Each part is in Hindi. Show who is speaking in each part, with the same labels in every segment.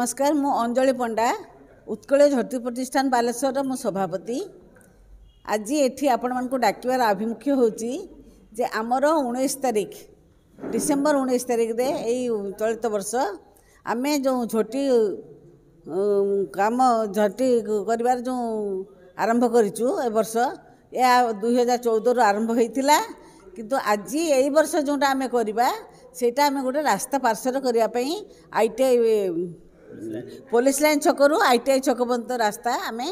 Speaker 1: नमस्कार मु अंजलि पंडा उत्कल झटी प्रतिष्ठान बालेश्वर मु सभापति आज एठी आपण मानकु डाकिबार आभिमुख्य होची जे आमर 19 तारीख डिसेम्बर 19 तारीख रे एई चलित वर्ष आमे जो झटी काम झटी करिवार जो आरंभ करिचु ए वर्ष या 2014 रु आरंभ होइतिला किंतु आज एई वर्ष जोटा आमे करिबा सेटा आमे गोटे रास्ता पार्श्व करिया पई आईटीआई पुलिस लाइन छकरू आईटीआई छक पर्यंत रास्ता आमे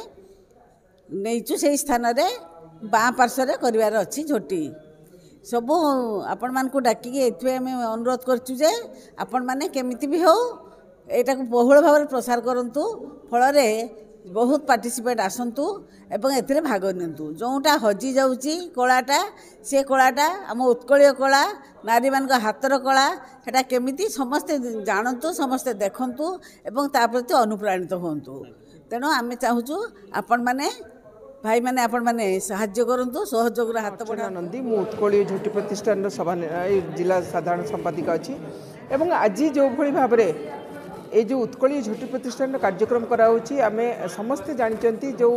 Speaker 1: नहींचु से स्थान रे बाँ पार्श्व करिवार अछि झोटी सबू आपण मान को डाकिकी एथि आमे अनुरोध करछु जे आपण माने केमिति भी हो एटा को बहुल भाव प्रसार करंतु फल रे बहुत पार्टिसिपेट आसंतु एवं एथिरे भाग नियंतु जोटा हजि जाउची कलाटा से कलाटा आम उत्कलीय कला नारी मान हाथर कला सेटा केमिति समस्ते जानतु समस्ते देखंतु एवं ता प्रति अनुप्राणित होंतु तेणु आमे चाहूचु आपण माने भाई माने आपण माने सहाय्य करंतु सहयोग हाथ बढ़ा
Speaker 2: नंदी मु उत्कलीय झोटी प्रतिष्ठान सभा जिला साधारण संपादिका अच्छी एवं आज जो भली भाव ये जो उत्कलीय झोटी प्रतिष्ठान कार्यक्रम कराऊँगी आम समस्ते जानते जो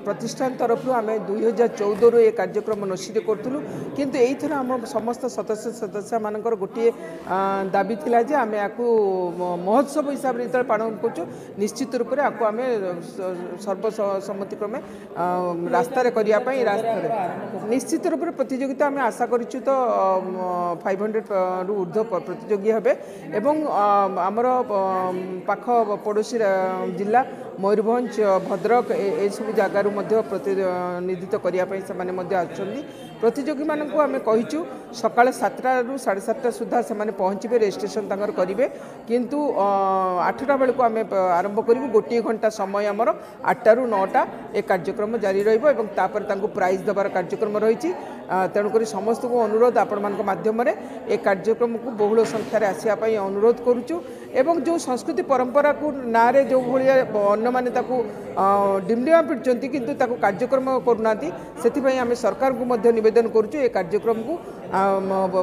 Speaker 2: प्रतिष्ठान तरफ आम 2014 रु ये कार्यक्रम नसीद करूँ किंतु यही आम समस्त सदस्य मान गोटे दाबी थिला जे आम या महोत्सव हिसाब से पालन करूँ निश्चित रूप से आपको आम सर्वसम्मति क्रमे रास्तार करने रास्ता निश्चित रूप से प्रतियोगिता आम आशा करूँ तो 500 रु ऊर्ध्व प्रतियोगी हे एवं आमर पाख पड़ोसी जिला मयूरभंज भद्रक ए सब जगार प्रतिनिधित्व करने प्रतियोगी मानक आम कहीचु सकाल 7टा रु 7:30 सुधा से पहुँचे रेजिस्ट्रेशन तंकर करेंगे किंतु 8टा बेलू आम आरंभ करूँ गोटे घंटा समय आमर 8टा रु 9टा ए कार्यक्रम जारी रही प्राइज देवार कार्यक्रम रही तेणुक समस्त को अनुरोध आपण मान माध्यम ए कार्यक्रम को बहुल संख्यार आसापी अनुरोध करुचु एवं जो संस्कृति परंपरा को ना रे जो भाया अन्य मैंने डिमडिमा पिटुंट किंतु ताको कार्यक्रम करूना से आम सरकार को मध्य निवेदन करुचु ए कार्यक्रम को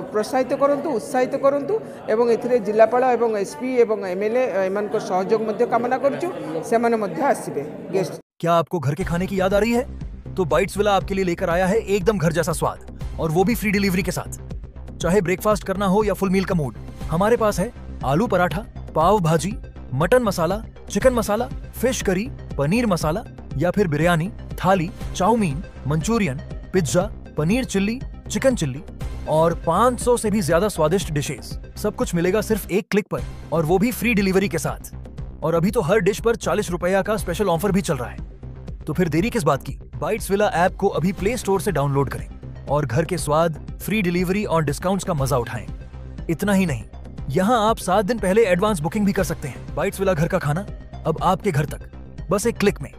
Speaker 2: प्रोत्साहित करंतु उत्साहित करंतु एवं एथिरे जिलापाल एवं एसपी एवं एमएलए एमान को सहयोग मध्य कामना करुचु से माने मध्य आसीबे गेस्ट।
Speaker 3: क्या आपको घर के खाने की याद आ रही है? तो बाइट्स विला आपके लिए लेकर आया है एकदम घर जैसा स्वाद और वो भी फ्री डिलीवरी के साथ। चाहे ब्रेकफास्ट करना हो या फुल मील का मूड, हमारे पास है आलू paratha, pav bhaji, mutton masala, chicken masala, fish curry, paneer masala या फिर biryani, thali, chow mein, Manchurian, pizza, paneer chilli, chicken chilli और 500 से भी ज्यादा स्वादिष्ट डिशेस। सब कुछ मिलेगा सिर्फ एक क्लिक पर और वो भी फ्री डिलीवरी के साथ। और अभी तो हर डिश पर 40 रुपया का स्पेशल ऑफर भी चल रहा है। तो फिर देरी किस बात की? बाइट्स विला ऐप को अभी प्ले स्टोर से डाउनलोड करें और घर के स्वाद, फ्री डिलीवरी और डिस्काउंट्स का मजा उठाएं। इतना ही नहीं, यहाँ आप 7 दिन पहले एडवांस बुकिंग भी कर सकते हैं। बाइट्स विला घर का खाना अब आपके घर तक, बस एक क्लिक में।